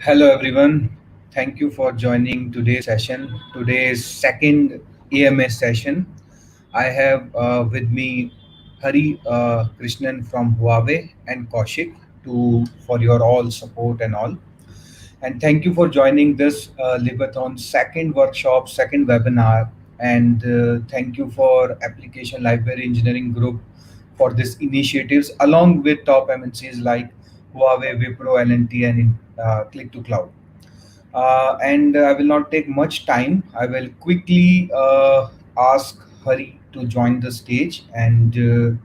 Hello, everyone. Thank you for joining today's session, today's second AMS session. I have with me Hari Krishnan from Huawei and Kaushik for your all support and all. And thank you for joining this Lib-a-thon second workshop, second webinar. And thank you for Application Library Engineering Group for this initiatives, along with top MNCs like Huawei, Wipro, L&T, and Click2Cloud. And I will not take much time. I will quickly ask Hari to join the stage and to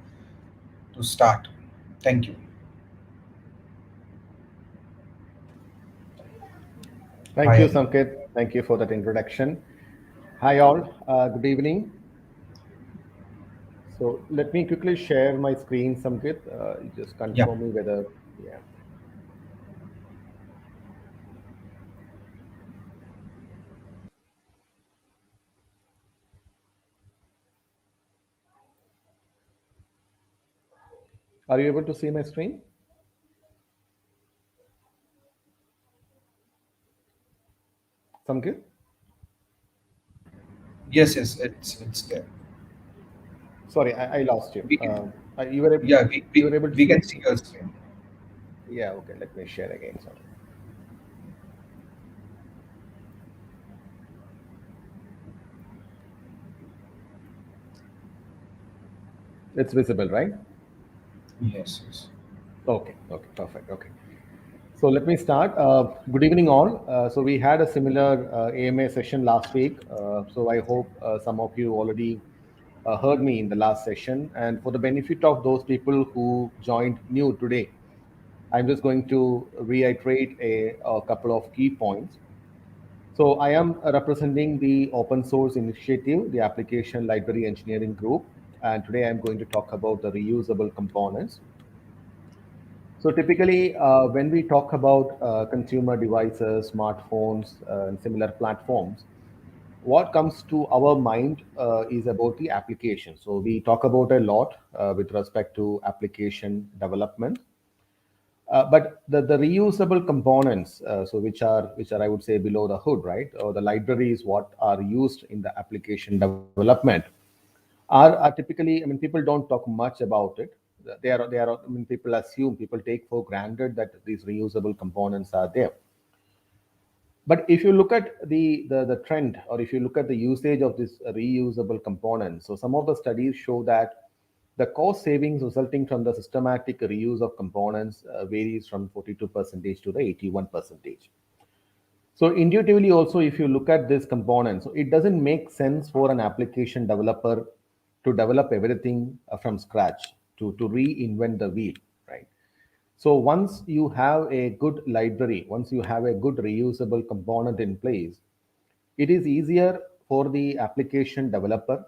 start. Thank you. Thank Hi, you, Hari. Sanket. Thank you for that introduction. Hi, all. Good evening. So let me quickly share my screen, Sanket. You just Yeah. confirm me whether, yeah. Are you able to see my screen, Sanket? Yes, it's there. Sorry, I lost you. We can, You were able, yeah, we, you we, were able to we see? can see your screen. Yeah. Okay. Let me share again. Sorry. It's visible, right? Yes. Okay. Okay. Perfect. Okay. So let me start. Good evening, all. So we had a similar AMA session last week. So I hope some of you already heard me in the last session. And for the benefit of those people who joined new today, I'm just going to reiterate a couple of key points. So I am representing the open source initiative, the Application Library Engineering Group. And today I'm going to talk about the reusable components. So typically, when we talk about consumer devices, smartphones, and similar platforms, what comes to our mind is about the application. So we talk about a lot with respect to application development. But the reusable components, so which are I would say below the hood, right? Or the libraries what are used in the application development are typically, I mean, people don't talk much about it. They are, I mean, people assume, people take for granted that these reusable components are there. But if you look at the trend, or if you look at the usage of this reusable components, so some of the studies show that the cost savings resulting from the systematic reuse of components varies from 42 percentage to the 81 percentage. So intuitively also, if you look at this component, so it doesn't make sense for an application developer to develop everything from scratch, to reinvent the wheel, right? So once you have a good library, once you have a good reusable component in place, it is easier for the application developer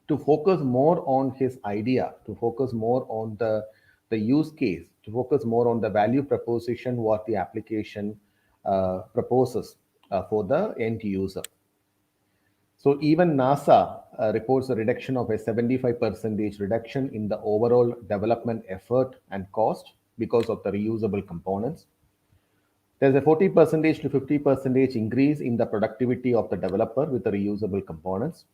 to focus more on his idea, to focus more on the use case, to focus more on the value proposition what the application proposes for the end user. So even NASA reports a reduction of a 75% reduction in the overall development effort and cost because of the reusable components. There's a 40 percentage to 50% increase in the productivity of the developer with the reusable components,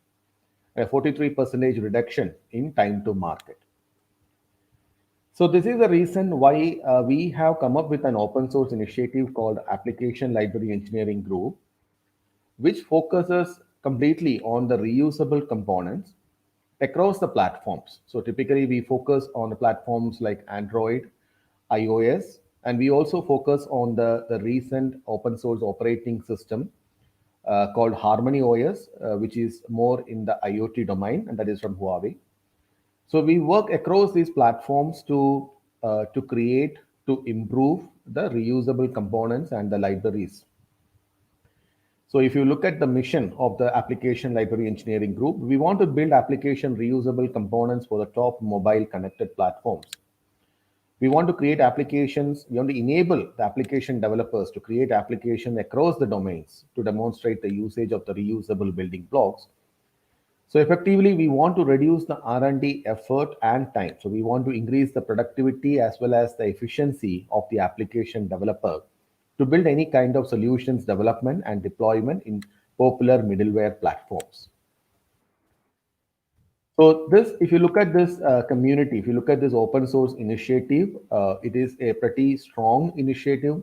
a 43% reduction in time to market. So this is the reason why we have come up with an open source initiative called Application Library Engineering Group, which focuses completely on the reusable components across the platforms. So typically we focus on the platforms like Android, iOS, and we also focus on the recent open source operating system called Harmony OS, which is more in the IoT domain, and that is from Huawei. So we work across these platforms to create, to improve the reusable components and the libraries. So if you look at the mission of the Application Library Engineering Group, we want to build application reusable components for the top mobile connected platforms. We want to create applications, we want to enable the application developers to create application across the domains to demonstrate the usage of the reusable building blocks. So effectively, we want to reduce the R&D effort and time. So we want to increase the productivity as well as the efficiency of the application developer to build any kind of solutions development and deployment in popular middleware platforms. So this, if you look at this community, if you look at this open source initiative, it is a pretty strong initiative.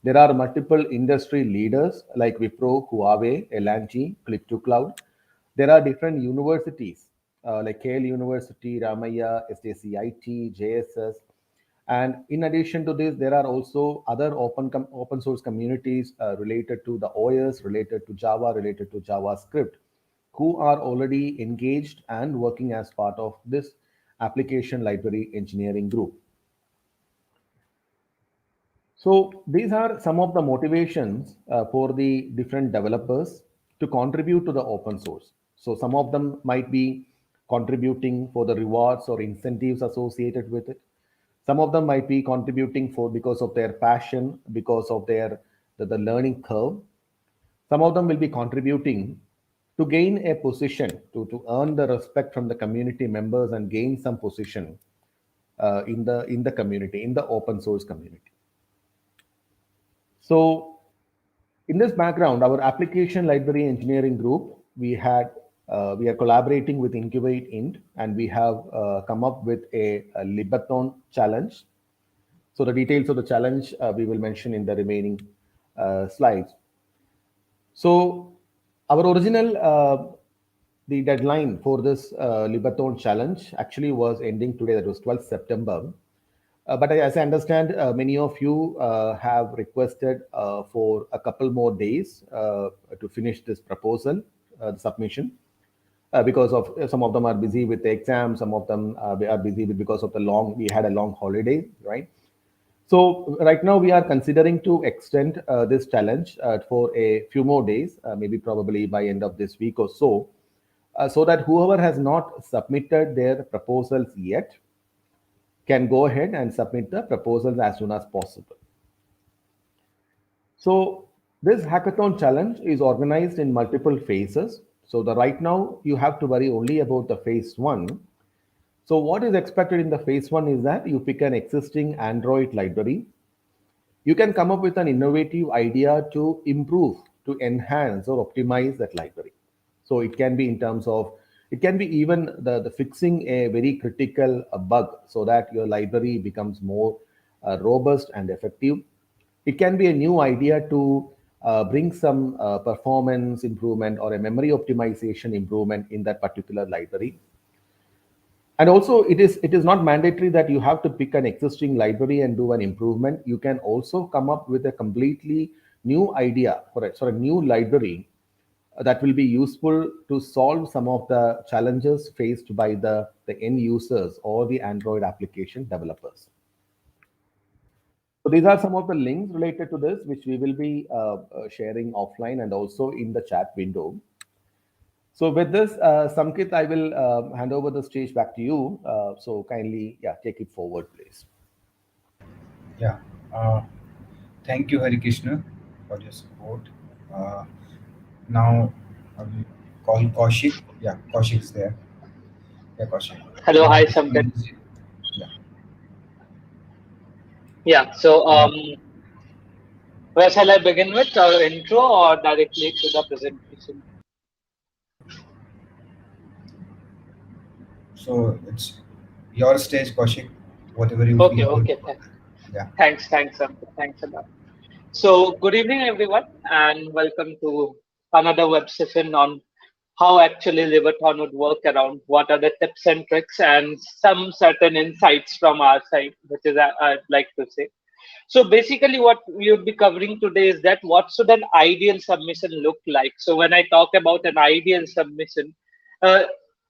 There are multiple industry leaders like Wipro, Huawei, L&T, Click2Cloud. There are different universities like KL University, Ramaya, SJCIT, JSS. And in addition to this, there are also other open source communities related to the OS, related to Java, related to JavaScript, who are already engaged and working as part of this application library engineering group. So these are some of the motivations for the different developers to contribute to the open source. So some of them might be contributing for the rewards or incentives associated with it. Some of them might be contributing for because of their passion, because of their the learning curve. Some of them will be contributing to gain a position, to earn the respect from the community members and gain some position in the community, in the open source community. So in this background, our application library engineering group, we are collaborating with Incubate Int, and we have come up with a Lib-a-thon challenge. So the details of the challenge we will mention in the remaining slides. So our original the deadline for this Lib-a-thon challenge actually was ending today. That was 12th September. But as I understand, many of you have requested for a couple more days to finish this proposal, the submission, because of some of them are busy with the exam, some of them are busy with because of we had a long holiday, right? So right now we are considering to extend this challenge for a few more days, maybe probably by end of this week or so that whoever has not submitted their proposals yet can go ahead and submit the proposals as soon as possible. So this hackathon challenge is organized in multiple phases. So right now you have to worry only about the phase one. So what is expected in the phase one is that you pick an existing Android library. You can come up with an innovative idea to improve, to enhance or optimize that library. So it can be in terms of, it can be even the fixing a very critical bug so that your library becomes more robust and effective. It can be a new idea to bring some performance improvement or a memory optimization improvement in that particular library. And also it is not mandatory that you have to pick an existing library and do an improvement. You can also come up with a completely new idea for a new library that will be useful to solve some of the challenges faced by the end users or the Android application developers. So these are some of the links related to this, which we will be sharing offline and also in the chat window. So with this, Samkit, I will hand over the stage back to you. So kindly, take it forward, please. Yeah. Uh, Thank you, Hari Krishna, for your support. Uh, Now I will call Kaushik. Yeah, Kaushik is there. Yeah, Kaushik. Hello, Now hi the Samkat. screen is, yeah. Yeah, so Uh, where shall I begin with our intro or directly to the presentation? so it's your stage, Kaushik. Whatever you Okay, feel good. okay, Yeah. thanks, Samkat. Thanks a lot. So, good evening, everyone, and welcome to another web session on how actually Lib-a-thon would work around what are the tips and tricks and some certain insights from our side, which is I'd like to say. So basically what we would be covering today is that what should an ideal submission look like? So when I talk about an ideal submission, uh,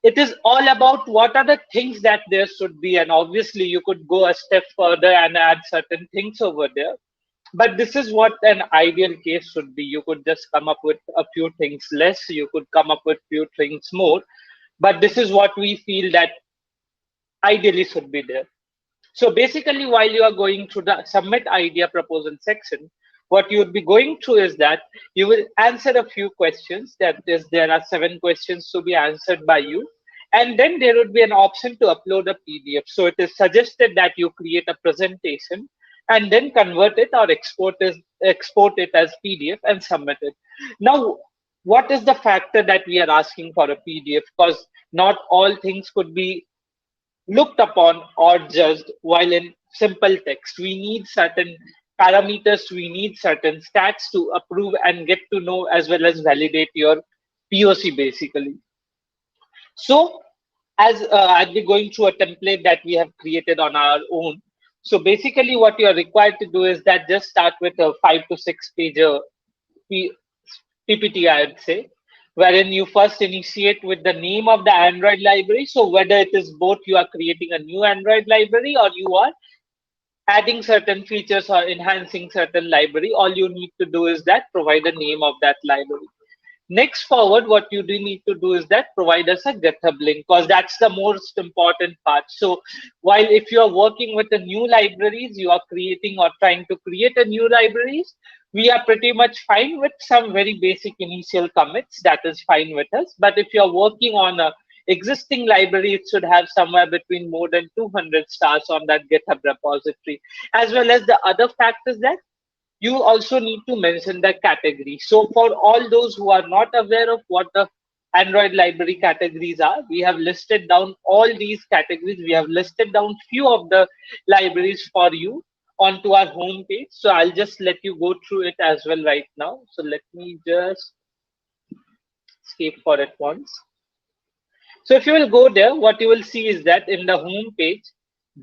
it is all about what are the things that there should be. And obviously you could go a step further and add certain things over there. But this is what an ideal case should be. You could just come up with a few things less, you could come up with few things more. But this is what we feel that ideally should be there. So basically, while you are going through the submit idea proposal section, what you would be going through is that you will answer a few questions. That is, there are 7 questions to be answered by you. And then there would be an option to upload a PDF. So it is suggested that you create a presentation and then convert it or export it as PDF and submit it. Now, what is the factor that we are asking for a PDF? Because not all things could be looked upon or judged while in simple text. We need certain parameters, we need certain stats to approve and get to know as well as validate your POC basically. So as I'll be going through a template that we have created on our own. So basically what you are required to do is that just start with a 5 to 6 page PPT, I would say, wherein you first initiate with the name of the Android library. So whether it is both you are creating a new Android library or you are adding certain features or enhancing certain library, all you need to do is that provide the name of that library. Next forward, what you do need to do is that provide us a Github link, because that's the most important part. So while if you are working with the new libraries, you are creating or trying to create a new libraries, we are pretty much fine with some very basic initial commits. That is fine with us. But if you are working on a existing library, it should have somewhere between more than 200 stars on that GitHub repository. As well as the other fact is that you also need to mention the category. So for all those who are not aware of what the Android library categories are, we have listed down all these categories. We have listed down few of the libraries for you onto our home page. So I'll just let you go through it as well right now. So let me just escape for it once. So if you will go there, what you will see is that in the home page,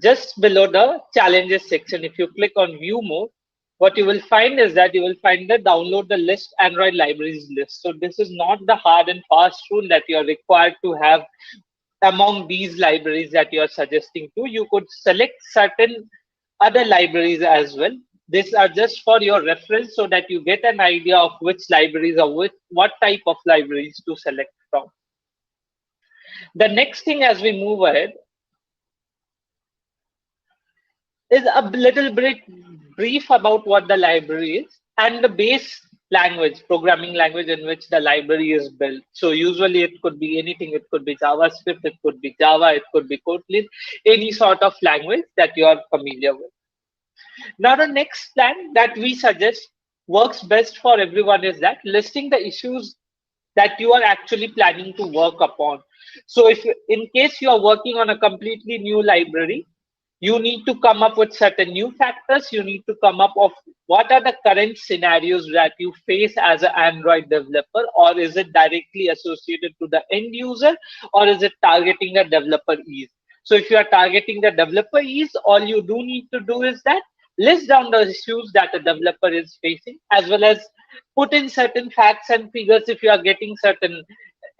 just below the challenges section, if you click on view mode, what you will find is that you will find the download the list Android libraries list. So this is not the hard and fast rule that you are required to have among these libraries that you are suggesting to. You could select certain other libraries as well. These are just for your reference so that you get an idea of which libraries or what type of libraries to select from. The next thing as we move ahead is a little bit brief about what the library is and the base language, programming language in which the library is built. So usually it could be anything. It could be JavaScript, it could be Java, it could be Kotlin, any sort of language that you are familiar with. Now the next plan that we suggest works best for everyone is that listing the issues that you are actually planning to work upon. So if in case you are working on a completely new library, you need to come up with certain new factors. You need to come up of what are the current scenarios that you face as an Android developer, or is it directly associated to the end user, or is it targeting the developer ease? So if you are targeting the developer ease, all you do need to do is that list down the issues that the developer is facing, as well as put in certain facts and figures if you are getting certain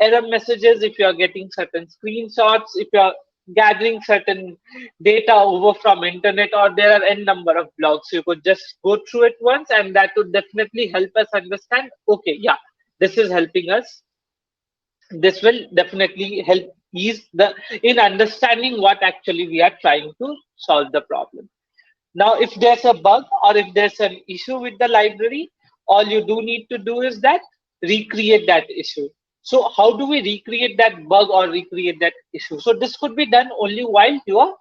error messages, if you are getting certain screenshots, if you are gathering certain data over from internet, or there are n number of blogs. You could just go through it once, and that would definitely help us understand, okay, yeah, this is helping us. This will definitely help ease the in understanding what actually we are trying to solve the problem. Now, if there's a bug or if there's an issue with the library, all you do need to do is that recreate that issue. So how do we recreate that bug or recreate that issue? So this could be done only while you are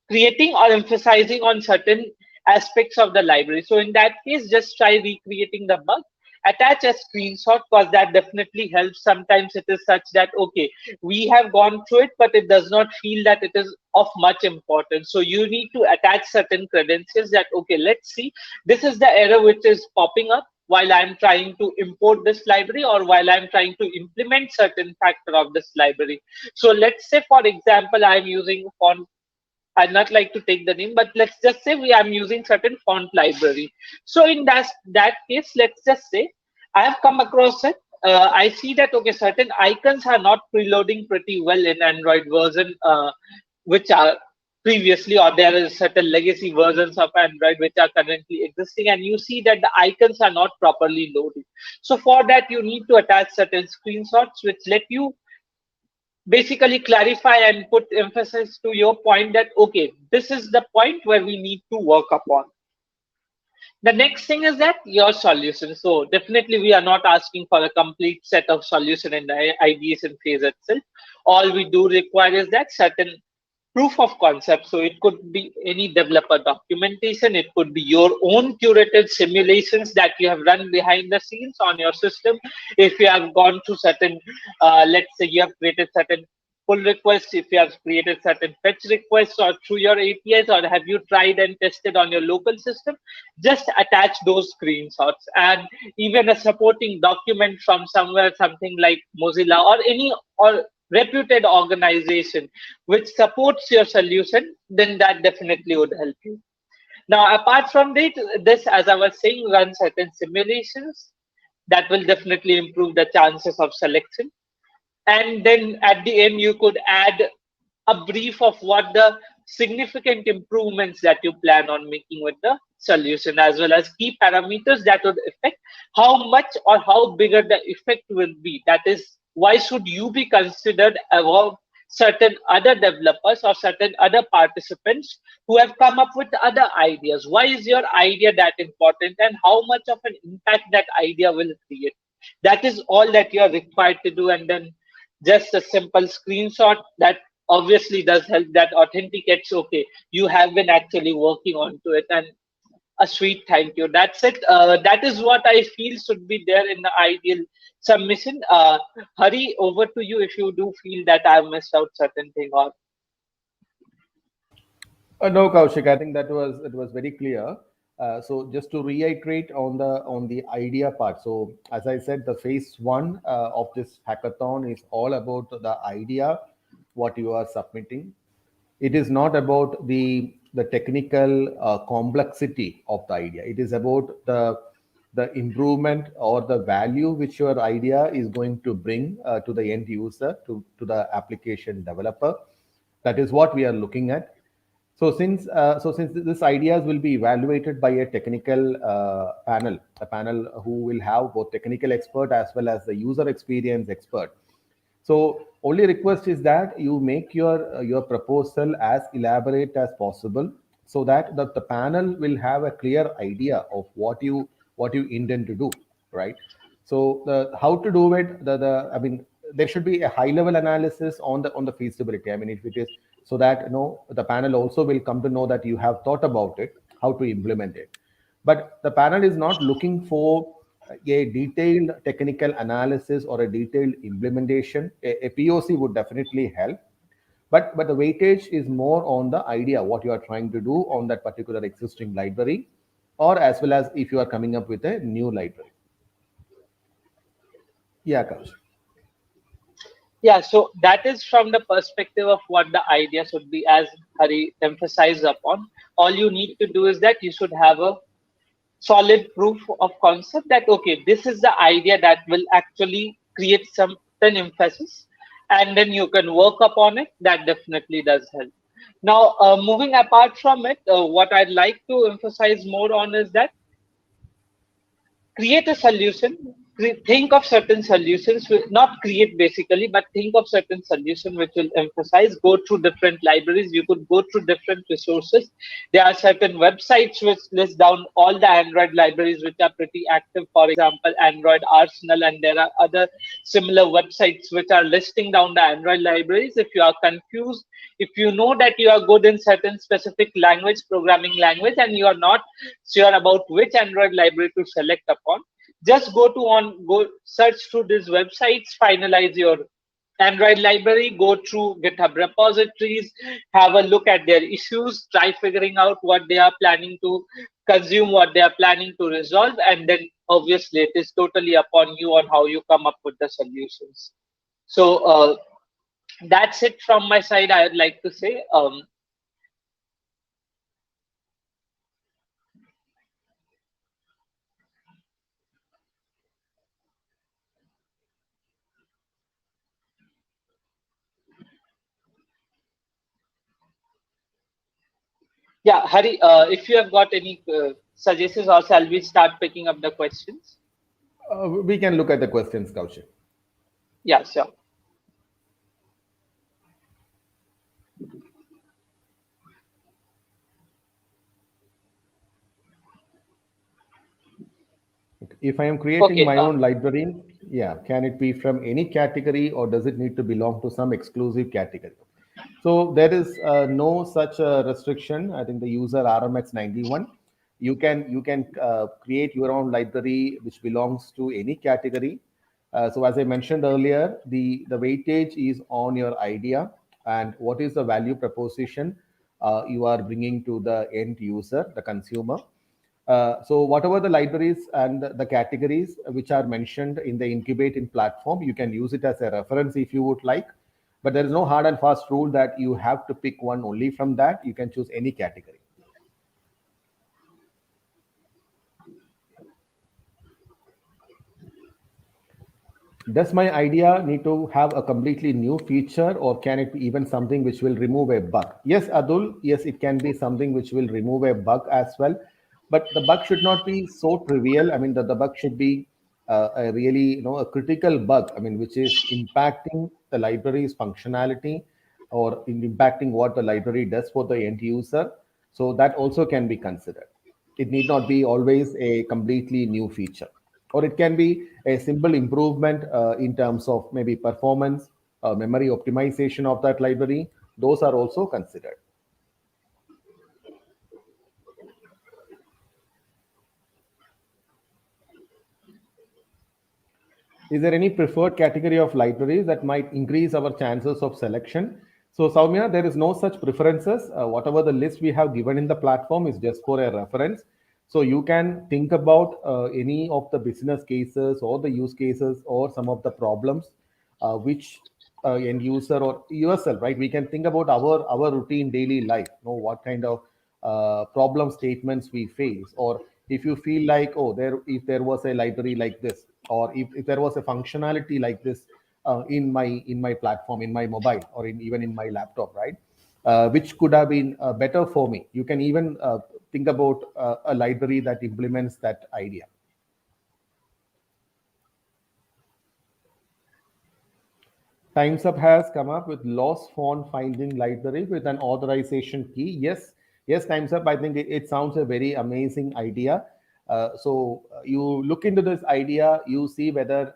creating or emphasizing on certain aspects of the library. So in that case, just try recreating the bug, attach a screenshot, because that definitely helps. Sometimes it is such that, okay, we have gone through it, but it does not feel that it is of much importance. So you need to attach certain credentials that, okay, let's see, this is the error which is popping up while I'm trying to import this library or while I'm trying to implement certain factor of this library. So let's say, for example, I'm using font. I'd not like to take the name, but let's just say I'm using certain font library. So in that case, let's just say I have come across it. I see that, okay, certain icons are not preloading pretty well in Android version, which are previously, or there is certain legacy versions of Android which are currently existing, and you see that the icons are not properly loaded. So for that, you need to attach certain screenshots which let you basically clarify and put emphasis to your point that, okay, this is the point where we need to work upon. The next thing is that your solution. So definitely we are not asking for a complete set of solution in the ideation phase itself. All we do require is that certain proof of concept. So it could be any developer documentation, it could be your own curated simulations that you have run behind the scenes on your system. If you have gone to certain, let's say you have created certain pull requests, if you have created certain fetch requests or through your APIs, or have you tried and tested on your local system, just attach those screenshots. And even a supporting document from somewhere, something like Mozilla or any or reputed organization which supports your solution, then that definitely would help you. Now, apart from this, as I was saying, run certain simulations that will definitely improve the chances of selection. And then at the end, you could add a brief of what the significant improvements that you plan on making with the solution, as well as key parameters that would affect how much or how bigger the effect will be. That is, why should you be considered above certain other developers or certain other participants who have come up with other ideas? Why is your idea that important, and how much of an impact that idea will create? That is all that you are required to do. And then just a simple screenshot that obviously does help, that authenticates, okay, you have been actually working onto it, and a sweet thank you. That's it. That is what I feel should be there in the ideal submission. Hari, over to you if you do feel that I've missed out certain thing. Or No, Kaushik, I think that was very clear. So just to reiterate on the idea part. So as I said, the phase one of this hackathon is all about the idea, what you are submitting. It is not about the technical complexity of the idea. It is about the improvement or the value which your idea is going to bring to the end user, to the application developer. That is what we are looking at. So since this ideas will be evaluated by a technical panel, a panel who will have both technical expert as well as the user experience expert. So only request is that you make your proposal as elaborate as possible, so that the panel will have a clear idea of what you intend to do, right? So the how to do it, the I mean, there should be a high level analysis on the feasibility. I mean, if it is, so that the panel also will come to know that you have thought about it, how to implement it. But the panel is not looking for a detailed technical analysis or a detailed implementation. A POC would definitely help, but the weightage is more on the idea, what you are trying to do on that particular existing library, or as well as if you are coming up with a new library. Yeah, Kaushik. yeah, so that is from the perspective of what the idea should be, as Hari emphasized upon. All you need to do is that you should have a solid proof of concept that, okay, this is the idea that will actually create some emphasis, and then you can work upon it. That definitely does help. Now, moving apart from it, what I'd like to emphasize more on is that create a solution, think of certain solutions, not create basically, but think of certain solution which will emphasize, go through different libraries, you could go through different resources. There are certain websites which list down all the Android libraries which are pretty active, for example Android Arsenal, and there are other similar websites which are listing down the Android libraries. If you are confused, if you know that you are good in certain specific language, programming language, and you are not sure about which Android library to select upon, just go search through these websites, finalize your Android library, go through GitHub repositories, have a look at their issues, try figuring out what they are planning to consume, what they are planning to resolve, and then obviously it is totally upon you on how you come up with the solutions. So that's it from my side. I would like to say, yeah, Hari, if you have got any suggestions, or shall we start picking up the questions? We can look at the questions, Kaushik. Yeah, sure. If I am creating Okay. my own library, yeah, can it be from any category, or does it need to belong to some exclusive category? So there is no such restriction. I think the user RMX91. You can create your own library which belongs to any category. So as I mentioned earlier, the weightage is on your idea and what is the value proposition you are bringing to the end user, the consumer. So whatever the libraries and the categories which are mentioned in the incubating platform, you can use it as a reference if you would like. But there is no hard and fast rule that you have to pick one only from that. You can choose any category. Does my idea need to have a completely new feature or can it be even something which will remove a bug? Yes, Adul, yes, it can be something which will remove a bug as well. But the bug should not be so trivial. I mean, the bug should be a really, a critical bug, I mean, which is impacting the library's functionality or impacting what the library does for the end user. So that also can be considered. It need not be always a completely new feature, or it can be a simple improvement in terms of maybe performance, memory optimization of that library. Those are also considered. Is there any preferred category of libraries that might increase our chances of selection? So, Soumya, there is no such preferences. Whatever the list we have given in the platform is just for a reference. So, you can think about any of the business cases or the use cases or some of the problems which end user or yourself, right? We can think about our routine daily life, what kind of problem statements we face, or if you feel like, oh, if there was a library like this, or if there was a functionality like this in my platform, in my mobile, or even in my laptop, right, which could have been better for me, you can even think about a library that implements that idea. Times Up has come up with lost font finding library with an authorization key. Yes, yes, Times Up. I think it sounds a very amazing idea. So you look into this idea, you see whether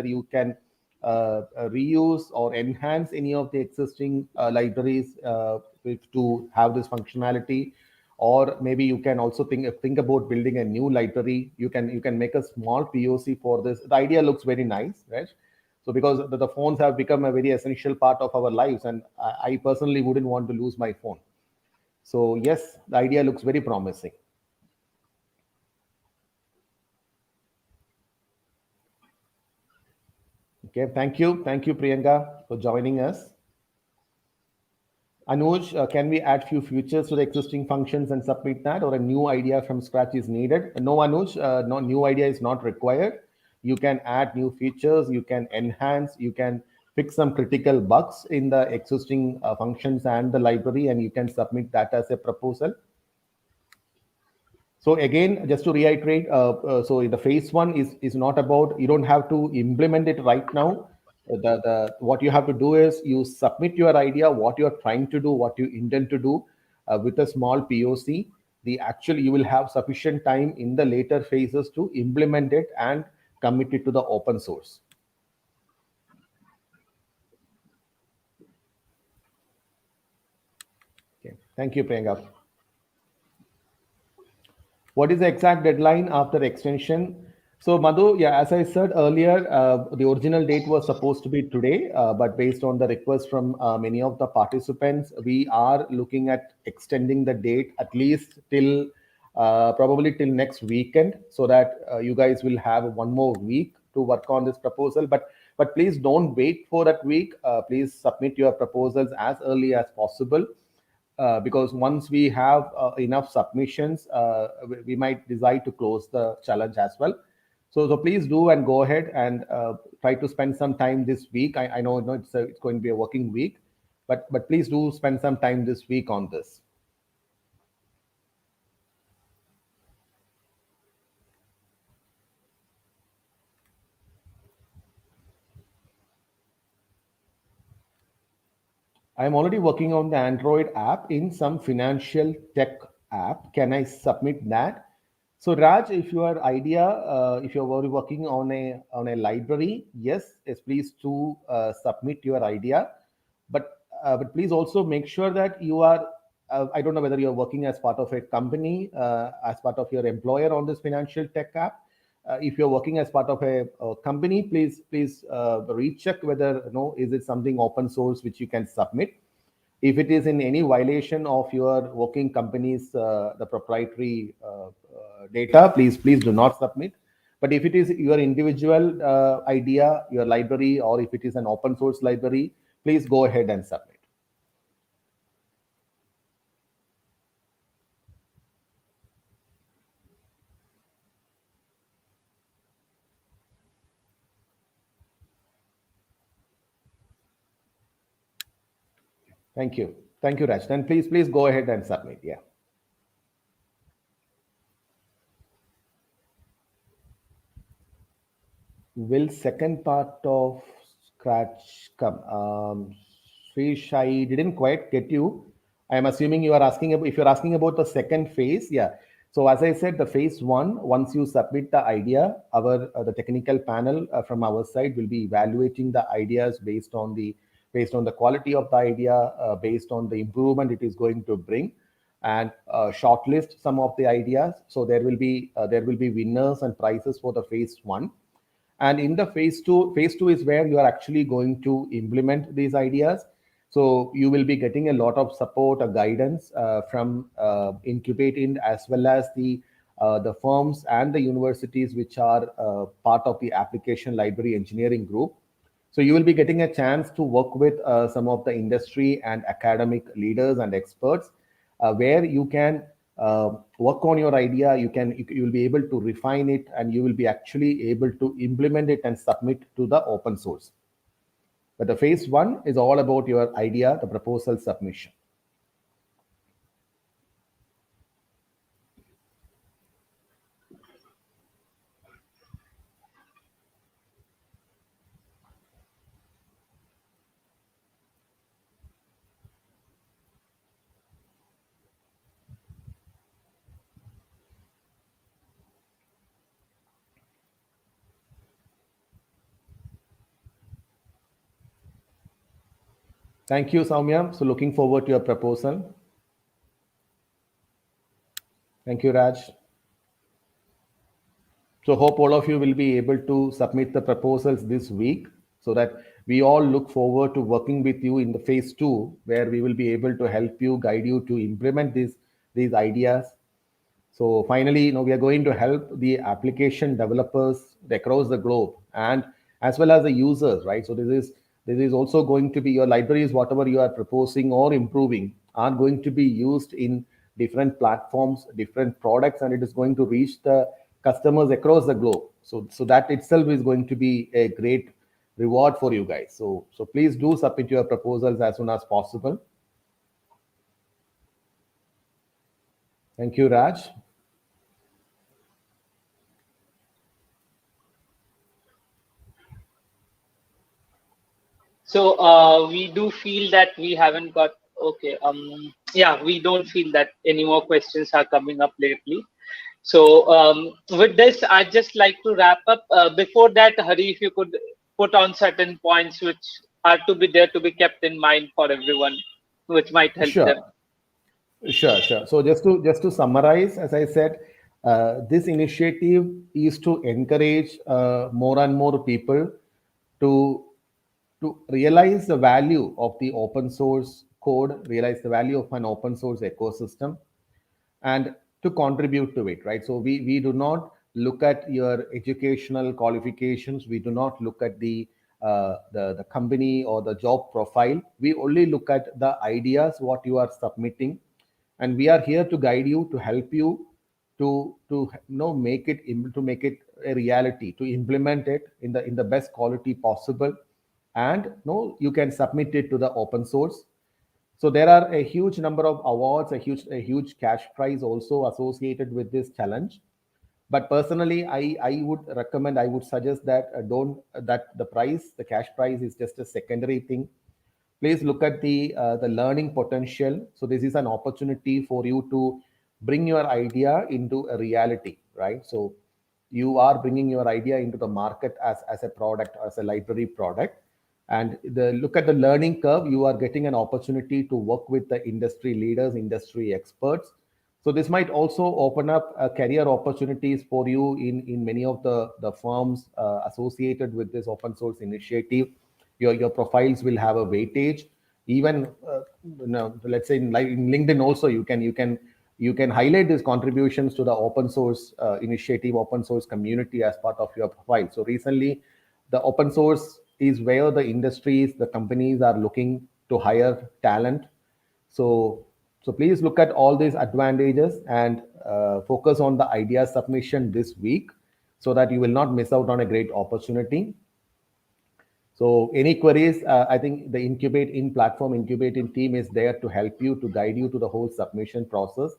you can reuse or enhance any of the existing libraries to have this functionality, or maybe you can also think about building a new library. You can make a small POC for this. The idea looks very nice, right? So because the phones have become a very essential part of our lives, and I personally wouldn't want to lose my phone. So yes, the idea looks very promising. Okay, thank you, Priyanka, for joining us. Anuj, can we add few features to the existing functions and submit that, or a new idea from scratch is needed? No, Anuj, no new idea is not required. You can add new features, you can enhance, you can fix some critical bugs in the existing functions and the library, and you can submit that as a proposal. So again, just to reiterate, so the phase one is not about, you don't have to implement it right now. The what you have to do is you submit your idea, what you are trying to do, what you intend to do with a small POC. The actual you will have sufficient time in the later phases to implement it and commit it to the open source. Okay, thank you, Priyanka. What is the exact deadline after extension? So, Madhu, yeah, as I said earlier, the original date was supposed to be today, but based on the request from many of the participants, we are looking at extending the date at least till probably till next weekend, so that you guys will have one more week to work on this proposal. But please don't wait for that week. Please submit your proposals as early as possible, because once we have enough submissions, we might decide to close the challenge as well. So please do and go ahead and try to spend some time this week. I know, it's going to be a working week, but please do spend some time this week on this. I'm already working on the Android app in some financial tech app. Can I submit that? So Raj, if your idea, if you're already working on a library, yes, please do submit your idea. But but please also make sure that you are, I don't know whether you're working as part of a company, as part of your employer on this financial tech app. If you're working as part of a company, please recheck whether, is it something open source which you can submit. If it is in any violation of your working company's the proprietary data, please do not submit. But if it is your individual idea, your library, or if it is an open source library, please go ahead and submit. Thank you. Thank you, Raj. Then please go ahead and submit. Yeah. Will second part of Scratch come? Srish, I didn't quite get you. I am assuming you are asking if you're asking about the second phase. Yeah. So as I said, the phase one, once you submit the idea, our the technical panel from our side will be evaluating the ideas based on the quality of the idea, based on the improvement it is going to bring, and shortlist some of the ideas. So there will be winners and prizes for the phase one. And in the phase two is where you are actually going to implement these ideas. So you will be getting a lot of support or guidance from incubating, as well as the firms and the universities which are part of the application library engineering group. So you will be getting a chance to work with some of the industry and academic leaders and experts, where you can work on your idea. You will be able to refine it, and you will be actually able to implement it and submit to the open source. But the phase one is all about your idea, the proposal submission. Thank you, Soumya. So looking forward to your proposal. Thank you, Raj. So hope all of you will be able to submit the proposals this week, so that we all look forward to working with you in the phase two, where we will be able to help you, guide you to implement these ideas. So finally, we are going to help the application developers across the globe, and as well as the users, right? So this is also going to be your libraries. Whatever you are proposing or improving are going to be used in different platforms, different products, and it is going to reach the customers across the globe. So that itself is going to be a great reward for you guys. So please do submit your proposals as soon as possible. Thank you, Raj. So we do feel that we haven't got, okay. Yeah, we don't feel that any more questions are coming up lately. So with this, I'd just like to wrap up. Before that, Hari, if you could put on certain points which are to be there to be kept in mind for everyone, which might help Sure. them. Sure. So just to summarize, as I said, this initiative is to encourage more and more people to realize the value of the open source code, realize the value of an open source ecosystem, and to contribute to it, right? So we do not look at your educational qualifications. We do not look at the company or the job profile. We only look at the ideas what you are submitting, and we are here to guide you, to help you to make it a reality, to implement it in the best quality possible, and you can submit it to the open source. So there are a huge number of awards, a huge cash prize also associated with this challenge. But personally, I would recommend, I would suggest that don't that the cash prize is just a secondary thing. Please look at the learning potential. So this is an opportunity for you to bring your idea into a reality, right? So you are bringing your idea into the market as a product, as a library product. And look at the learning curve. You are getting an opportunity to work with the industry leaders, industry experts. So this might also open up career opportunities for you in many of the firms associated with this open source initiative. Your profiles will have a weightage. Even let's say in LinkedIn also, you can highlight these contributions to the open source initiative, open source community as part of your profile. So recently, the open source is where the industries, the companies are looking to hire talent. So please look at all these advantages and focus on the idea submission this week so that you will not miss out on a great opportunity. So any queries, I think the Incubate in team is there to help you, to guide you to the whole submission process.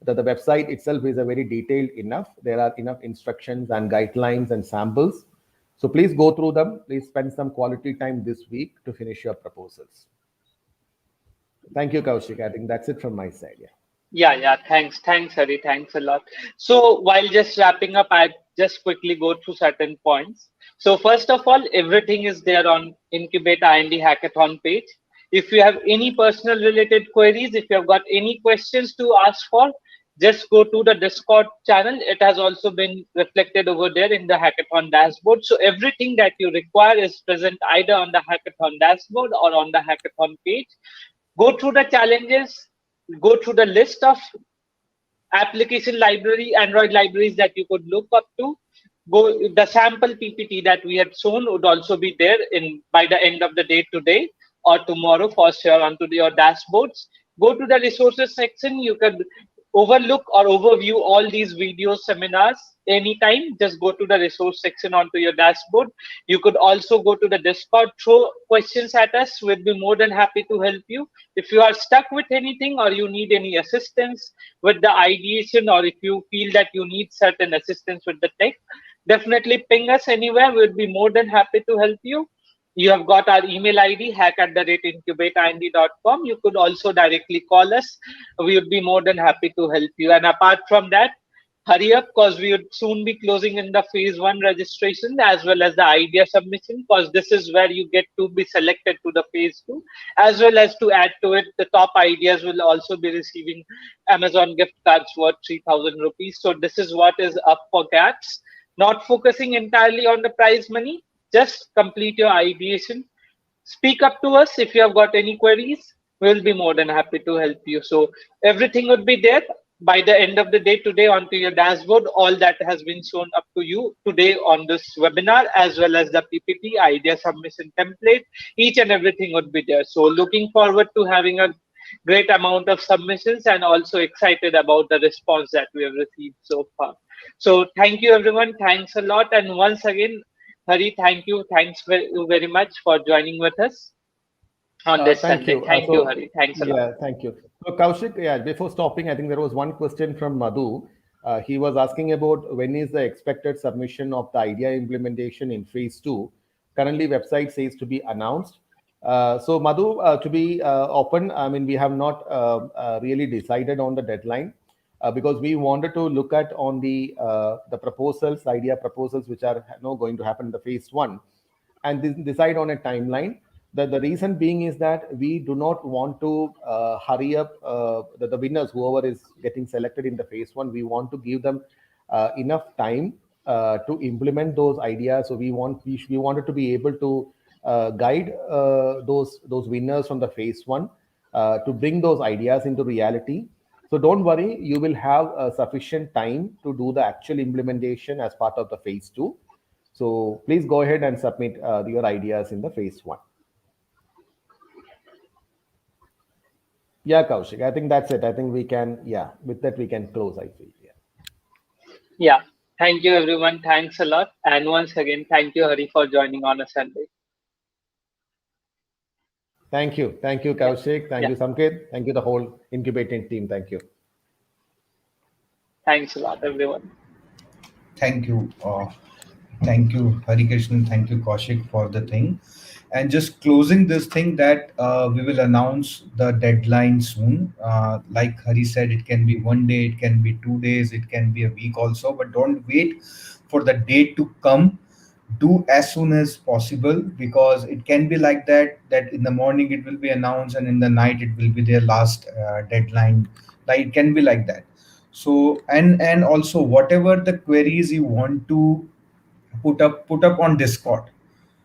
The website itself is a very detailed enough. There are enough instructions and guidelines and samples. So please go through them. Please spend some quality time this week to finish your proposals. Thank you, Kaushik. I think that's it from my side. Yeah. Thanks, Hari. Thanks a lot. So while just wrapping up, I just quickly go through certain points. So first of all, everything is there on Incubate IND Hackathon page. If you have any personal related queries, if you have got any questions to ask for, just go to the Discord channel. It has also been reflected over there in the Hackathon dashboard. So everything that you require is present either on the Hackathon dashboard or on the Hackathon page. Go through the challenges, go through the list of application library, Android libraries that you could look up to. The sample PPT that we had shown would also be there by the end of the day today or tomorrow for sure onto your dashboards. Go to the resources section. You can overlook or overview all these videos, seminars anytime. Just go to the resource section onto your dashboard. You could also go to the Discord, throw questions at us. We'll be more than happy to help you. If you are stuck with anything or you need any assistance with the ideation, or if you feel that you need certain assistance with the tech, definitely ping us anywhere. We'll be more than happy to help you. You have got our email ID, hack@incubateind.com. You could also directly call us. We would be more than happy to help you. And apart from that, hurry up, because we would soon be closing in the phase 1 registration as well as the idea submission, because this is where you get to be selected to the phase 2, as well as to add to it, the top ideas will also be receiving Amazon gift cards worth 3,000 rupees. So this is what is up for grabs. Not focusing entirely on the prize money, just complete your ideation. Speak up to us if you have got any queries. We'll be more than happy to help you. So everything would be there by the end of the day today onto your dashboard. All that has been shown up to you today on this webinar, as well as the PPT, idea submission template. Each and everything would be there. So looking forward to having a great amount of submissions, and also excited about the response that we have received so far. So thank you, everyone. Thanks a lot. And once again, Hari, thank you. Thanks very much for joining with us on this Thank Sunday. you. Thank you, Hari. Thanks a lot. Yeah, thank you. So Kaushik, before stopping, I think there was one question from Madhu. He was asking about when is the expected submission of the idea implementation in phase 2. Currently, website says to be announced. So Madhu, to be open, I mean, we have not really decided on the deadline because we wanted to look at on the proposals, idea proposals, which are going to happen in the phase 1, and decide on a timeline. The reason being is that we do not want to hurry up the winners, whoever is getting selected in the phase 1. We want to give them enough time to implement those ideas. So we wanted to be able to guide those winners from the phase 1 to bring those ideas into reality. So don't worry, you will have sufficient time to do the actual implementation as part of the phase 2. So please go ahead and submit your ideas in the phase 1. Yeah, Kaushik, I think that's it. I think we can, with that we can close, I feel. Yeah. Thank you, everyone. Thanks a lot. And once again, thank you, Hari, for joining on a Sunday. Thank you. Thank you, Kaushik. Thank you, Samkit. Thank you, the whole incubating team. Thank you. Thanks a lot, everyone. Thank you. Thank you, Hari Krishnan. Thank you, Kaushik, for the thing. And just closing this thing that we will announce the deadline soon. Like Hari said, it can be 1 day, it can be 2 days, it can be a week also, but don't wait for the date to come. do as soon as possible, because it can be like that in the morning it will be announced and in the night it will be their last deadline. Like it can be like that. So and also whatever the queries you want to put up on Discord,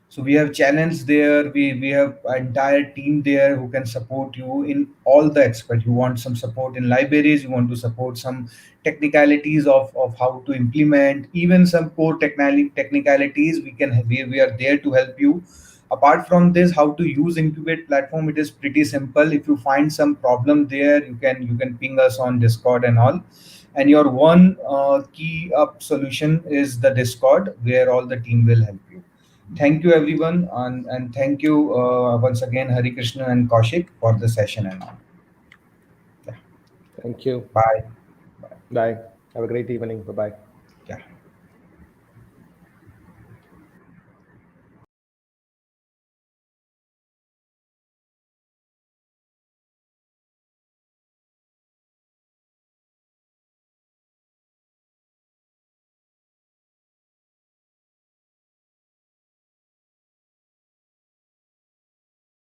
so we have challenge there. We have an entire team there who can support you in all the aspects. You want some support in libraries, you want to support some technicalities of how to implement, even some core technicalities. We are there to help you. Apart from this, how to use Incubate platform, it is pretty simple. If you find some problem there, you can ping us on Discord and all. And your one key up solution is the Discord, where all the team will help you. Thank you everyone, and thank you once again Hari Krishna and Kaushik for the session and all. Yeah. Thank you. Bye. Bye. Bye. Have a great evening. Bye bye. Yeah.